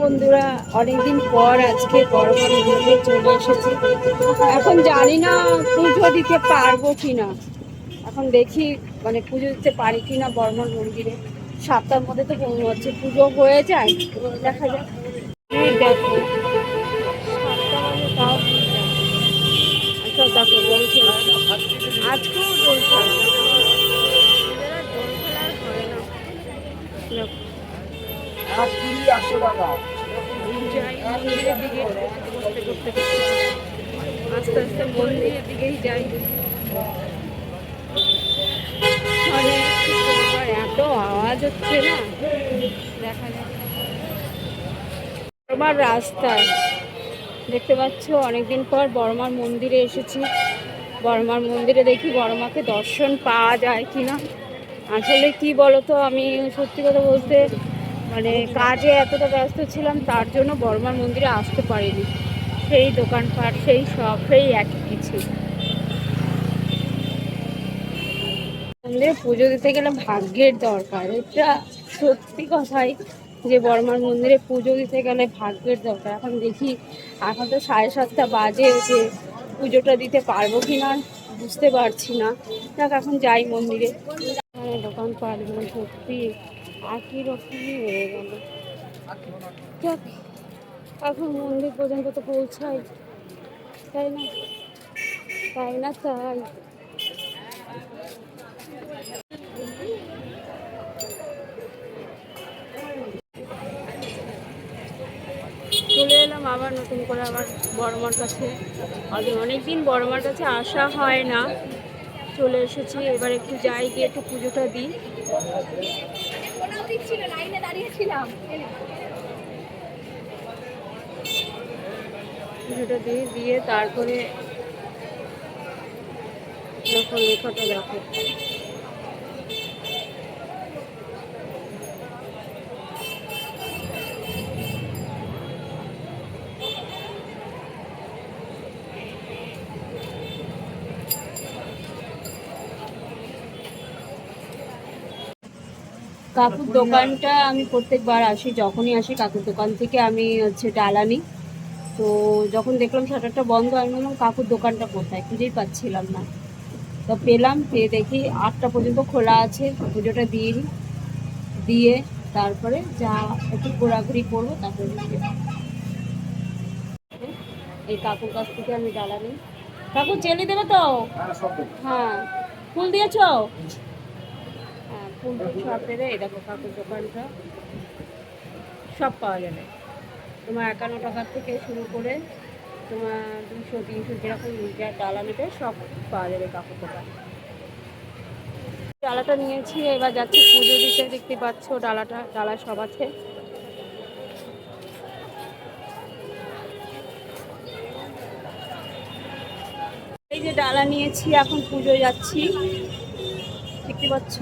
বন্ধুরা, অনেকদিন পর আজকে বড়মার মন্দিরে চলে এসেছি। এখন জানি না পুজো দিতে পারবো কিনা। এখন দেখি মানে পুজো দিতে পারি কিনা বড়মার মন্দিরে। 7টার মধ্যে তো হচ্ছে পুজো হয়ে যায়, দেখা যাক। দেখো 7টা বাজে তাও আচ্ছা দেখো দোল খেলছে, আজকেও দোল খেলছে। দোল খেলার হয় না, দেখো যাই মন্দিরের দিকে করতে করতে আস্তে আস্তে মন্দিরের দিকেই যাই। মানে এত আওয়াজ হচ্ছে না, দেখা যায় বড়মার রাস্তায় দেখতে পাচ্ছ। অনেকদিন পর বড়মার মন্দিরে এসেছি। বড়মার মন্দিরে দেখি বড়মাকে দর্শন পাওয়া যায় কিনা। আসলে কি বলতো, আমি সত্যি কথা বলতে মানে কাজে এতটা ব্যস্ত ছিলাম, তার জন্য বড়মার মন্দিরে আসতে পারিনি। সেই দোকানপাট, সেই সব, সেই একই কিছু। মন্দিরে পুজো দিতে গেলে ভাগ্যের দরকার, এটা সত্যি কথাই। যে বড়মার মন্দিরে পুজো দিতে গেলে ভাগ্যের দরকার। এখন দেখি, এখন তো 7:30 বাজে, যে পুজোটা দিতে পারবো কি না বুঝতে পারছি না। দেখ এখন যাই মন্দিরে। দোকানপাটগুলো সত্যি একই রকমই হয়ে গেল। যাক, এখন মন্দির পর্যন্ত তো পৌঁছাই, তাই না? তাই না? তাই চলে এলাম আবার নতুন করে আবার বড়মার কাছে। অনেকদিন বড়মার কাছে আসা হয় না, চলে এসেছি। এবার একটু যাই, গিয়ে একটু পুজোটা দিই। পুজোটা দিয়ে তারপরে দেখো লেখাটা দেখো। কাকুর দোকানটা আমি প্রত্যেকবার আসি, যখনই আসি কাকুর দোকান থেকে আমি ডাল আনি। তো যখন দেখলাম শাটারটা বন্ধ, আমি বললাম কাকুর দোকানটা কোথায়, খুঁজেই পাচ্ছিলাম না। তো পেলাম, পেয়ে দেখি 8টা পর্যন্ত খোলা আছে। পুজোটা দিয়ে তারপরে যা একটু ঘোরাঘুরি করবো, তারপরে এই কাকুর কাছ থেকে আমি ডাল আনি। কাকু চেলি দেবে তো? হ্যাঁ, ফুল দিয়েছ? হ্যাঁ, ফুল সব দেবে। এই দেখো কাকুর দোকানটা সব পাওয়া যাবে। তোমার 51 টাকার থেকে শুরু করে তোমার 200 300 যেরকম যা ডালা নেবে সব পাওয়া যাবে কাকুর দোকান। ডালাটা নিয়েছি, এবার যাচ্ছি পুজো দিতে। দেখতে পাচ্ছ ডালা সব আছে। এই যে ডালা নিয়েছি, এখন পুজো যাচ্ছি। দেখতে পাচ্ছ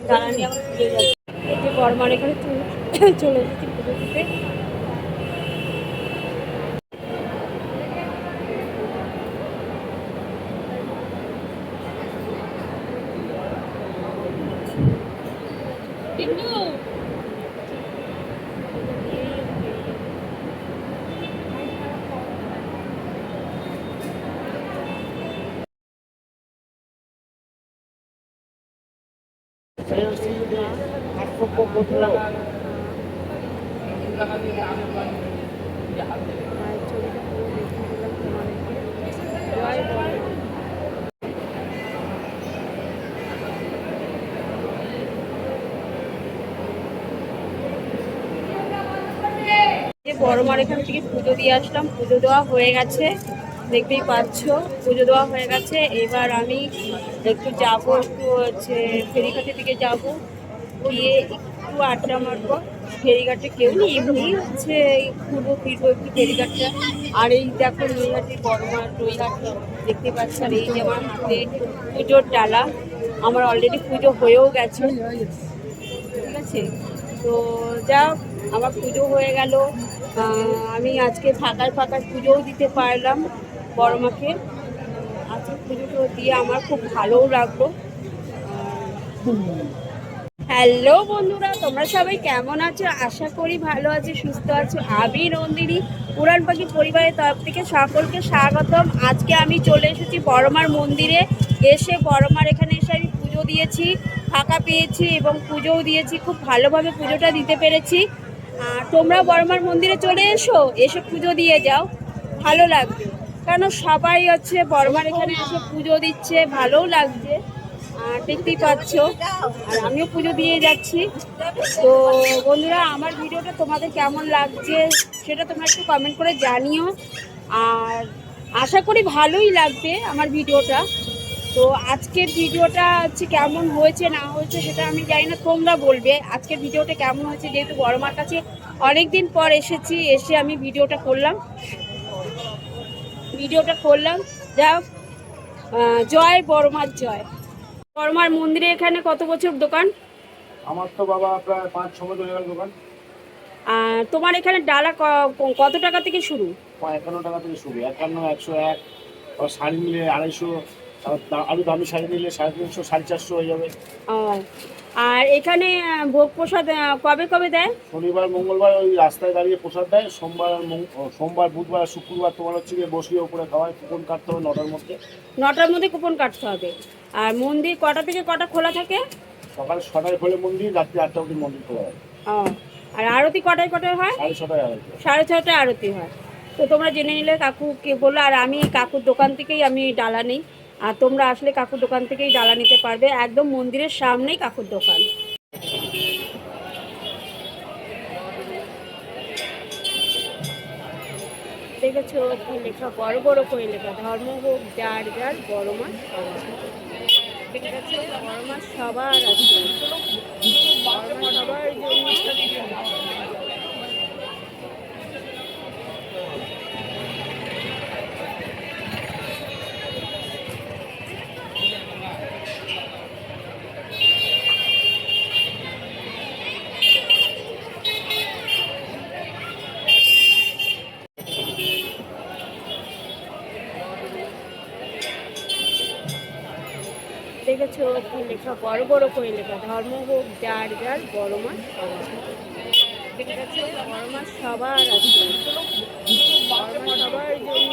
ডালা নিয়ে এখন পুজো যাচ্ছি। এই যে বড়মার এখানে চলে এসেছি পুজো দিতে। বড়মার এখান থেকে পুজো দিয়ে আসলাম, পুজো দেওয়া হয়ে গেছে। দেখতেই পাচ্ছ পুজো দেওয়া হয়ে গেছে। এবার আমি একটু যাবো, একটু ফেরিঘাটের দিকে যাব, গিয়ে একটু আড্ডা মারবো। ফেরিঘাটে কেউ নেই, এমনি ঘুরবো ফিরবো একটু ফেরিঘাটটা। আর এই দেখো নৈহাটির বড়মার নৈহাট দেখতে পাচ্ছ। আর এই যে আমার হাতে পুজোর ডালা, আমার অলরেডি পুজো হয়েও গেছে, ঠিক আছে। তো যা আমার পুজো হয়ে গেল। আমি আজকে ফাঁকায় পুজোও দিতে পারলাম বড়মাকে। আজকে পুজোটা দিয়ে আমার খুব ভালোও লাগলো। হ্যালো বন্ধুরা, তোমরা সবাই কেমন আছো? আশা করি ভালো আছো, সুস্থ আছো। আমি নন্দিনী উড়ান পাখি পরিবারের তরফ থেকে সকলকে স্বাগতম। আজকে আমি চলে এসেছি বড়মার মন্দিরে। বড়মার এখানে এসে আমি পুজো দিয়েছি, ফাঁকা পেয়েছি এবং পুজোও দিয়েছি। খুব ভালোভাবে পুজোটা দিতে পেরেছি। আর তোমরা বড়মার মন্দিরে চলে এসে পুজো দিয়ে যাও, ভালো লাগবে। কেন সবাই হচ্ছে বড়মার এখানে এসে পুজো দিচ্ছে, ভালোও লাগছে। দেখতেই পাচ্ছ, আর আমিও পুজো দিয়ে যাচ্ছি। তো বন্ধুরা, আমার ভিডিওটা তোমাদের কেমন লাগছে সেটা তোমরা একটু কমেন্ট করে জানিও। আর আশা করি ভালোই লাগবে আমার ভিডিওটা। তো আজকের ভিডিওটা হচ্ছে কেমন হয়েছে না হয়েছে সেটা আমি জানি না, তোমরা বলবে আজকের ভিডিওটা কেমন হয়েছে। যেহেতু বড়মার কাছে অনেক দিন পর এসে আমি ভিডিওটা করলাম। যাই হোক, জয় বড়মার জয়। বড়মার মন্দিরে এখানে কত বছর দোকান? আমার তো বাবা প্রায় 5-6 বছর হয়ে গেল দোকান। তোমার এখানে ডালা কত টাকা থেকে শুরু? 51 টাকা থেকে শুরু, 51, 101, আর শাড়ি নিলে 250, আরো দামি শাড়ি নিলে 350, 450 হয়ে যাবে। আর এখানে ভোগ প্রসাদ কবে কবে দেয়? শনিবার মঙ্গলবার ওই রাস্তায় দাঁড়িয়ে প্রসাদ দেয়। সোমবার বুধবার শুক্রবার তোমার হচ্ছে গিয়ে বসিয়ে উপরে খাওয়ায়। কুপন কাটতে হবে 9টার মধ্যে। 9টার মধ্যে কুপন কাটতে হবে। আর মন্দির কটা থেকে কটা খোলা থাকে? সকাল 6টায় খোলে মন্দির, রাত্রি 8টা অবধি মন্দির খোলা হয়। আর আরতি কটায় কটায় হয়? 6:30টায় আরতি। 6:30টায় আরতি হয়। তো তোমরা জেনে নিলে কাকুকে বললো। আর আমি কাকুর দোকান থেকেই আমি ডালা নিই। আর তোমরা আসলে কাকুর দোকান থেকেই ডালা নিতে পারবে। একদম মন্দিরের সামনেই কাকুর দোকান। দেখেছো কি লেখা, বড় বড় করে লেখা, ধর্ম হোক যার যার, বড়মা সবার। ঠিক আছে, বড়মা সবার আছে, বড়মা সবার জন্য। দেখেছো কি লেখা, বড় বড় করে লেখা, ধর্ম হোক যার যার, বড়মা সবার। ঠিক আছে, বড়মা সবার আছে, বড়মা সবার জন্য।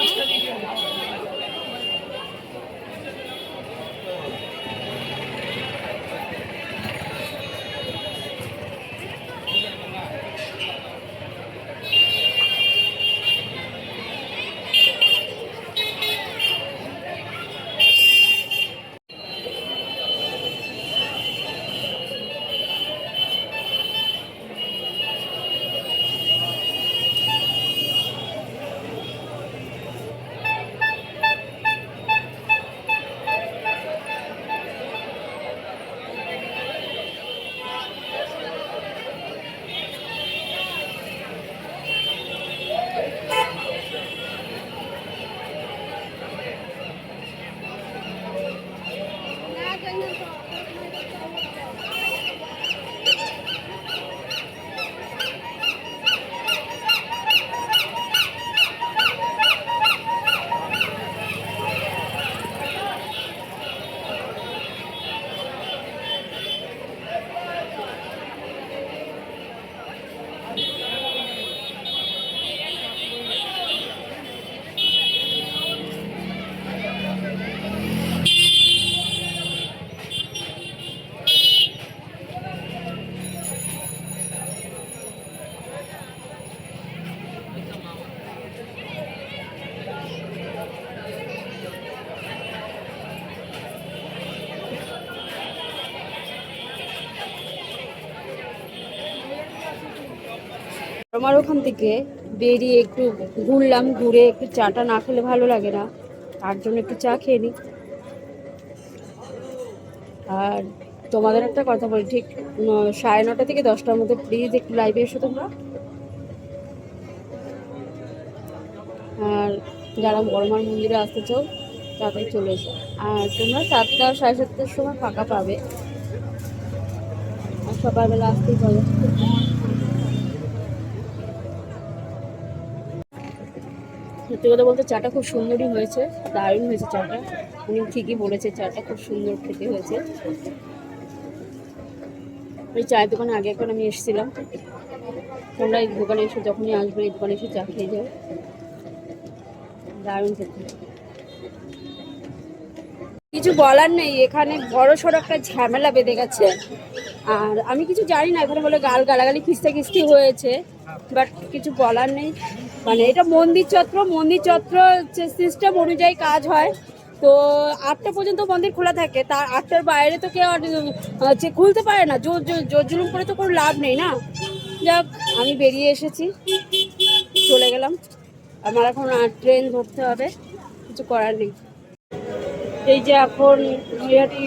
আমার ওখান থেকে বেরিয়ে একটু ঘুরলাম, ঘুরে একটু চাটা না খেলে ভালো লাগে না, তার জন্য একটু চা খেয়ে নিই। আর তোমাদের একটা কথা বলি, ঠিক 9:30 থেকে 10টার মধ্যে প্লিজ একটু লাইভে এসো তোমরা। আর যারা বড়মার মন্দিরে আসতে চাও তাড়াতাড়ি চলে এসো। আর তোমরা 7টা 7:30টার সময় ফাঁকা পাবে, আর সকালবেলা আসতেই পাবে। সত্যি কথা বলতে চাটা খুব সুন্দরই হয়েছে, দারুণ হয়েছে চাটা। উনি ঠিকই বলেছে, চাটা খুব সুন্দর খেতে হয়েছে। ওই চায়ের দোকানে আগে একবার আমি এসেছিলাম। তোমরা এই দোকানে এসে যখনই আসবে এই দোকানে এসে চা খেয়ে যাও, দারুণ খেতে। কিছু বলার নেই, এখানে বড় সড়ো একটা ঝামেলা বেঁধে গেছে। আর আমি কিছু জানি না, এখানে বলে গালাগালি খিস্তি হয়েছে, বাট কিছু বলার নেই। মানে এটা মন্দির চত্র সিস্টেম অনুযায়ী কাজ হয়। তো 8টা পর্যন্ত মন্দির খোলা থাকে, তার 8টার বাইরে তো কেউ আর হচ্ছে খুলতে পারে না। জোর জুলুম করে তো কোনো লাভ নেই না। যাক, আমি বেরিয়ে এসেছি, চলে গেলাম। আমার এখন ট্রেন ধরতে হবে, কিছু করার নেই। এই যে এখন নৈহাটি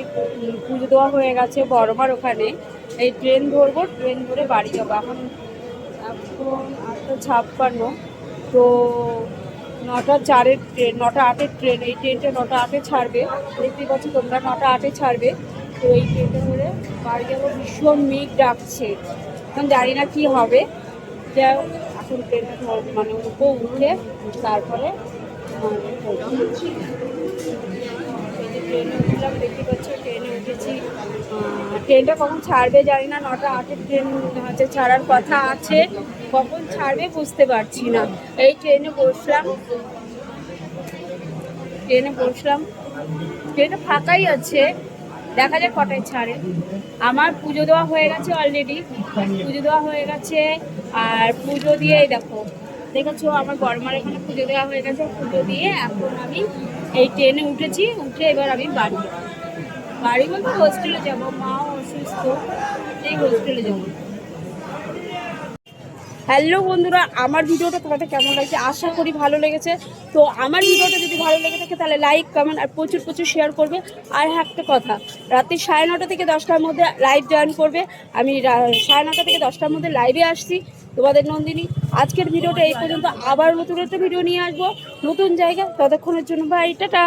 পুজো দেওয়া হয়ে গেছে বড়মার ওখানে, এই ট্রেন ধরবো, ট্রেন ধরে বাড়ি যাবো। এখন 8:56, তো 9:04-এর ট্রেন, 9:08-এর ট্রেন। এই ট্রেনটা 9:08-এ ছাড়বে, দেখতেই পাচ্ছি তোমরা, 9:08-এ ছাড়বে। তো এই ট্রেনটা ধরে বাড়ি যাবো। ভীষণ মেঘ ডাকছে, এখন জানি না কি হবে। যা এখন ট্রেনটা মানে উঠে তারপরে ট্রেনে উঠলাম, দেখতে পাচ্ছ ট্রেনে উঠেছি। ট্রেনটা কখন ছাড়বে জানি না, 9:08-এর ট্রেন হচ্ছে ছাড়ার কথা আছে, কখন ছাড়বে বুঝতে পারছি না। এই ট্রেনে বসলাম, ট্রেনটা ফাঁকাই আছে, দেখা যাক কটায় ছাড়ে। আমার পুজো দেওয়া হয়ে গেছে অলরেডি, আর পুজো দিয়ে দেখেছো আমার বড়মার এখানে পুজো দেওয়া হয়ে গেছে। পুজো দিয়ে এখন আমি এই ট্রেনে উঠে এবার আমি বাড়ি বলতে হোস্টেলে যাবো, মাও অসুস্থ, এই হোস্টেলে যাবো। হ্যালো বন্ধুরা, আমার ভিডিওটা তোমাদের কেমন লাগছে? আশা করি ভালো লেগেছে। তো আমার ভিডিওটা যদি ভালো লেগে থাকে তাহলে লাইক, কমেন্ট আর প্রচুর শেয়ার করবে। আর একটা কথা, রাত্রি 9:30 থেকে 10টার মধ্যে লাইভ জয়েন করবে। আমি 9:30 থেকে 10টার মধ্যে লাইভে আসছি, তোমাদের নন্দিনী। আজকের ভিডিওটা এই পর্যন্ত, আবার নতুন একটা ভিডিও নিয়ে আসবো, নতুন জায়গা। ততক্ষণের জন্য বাই, টাটা।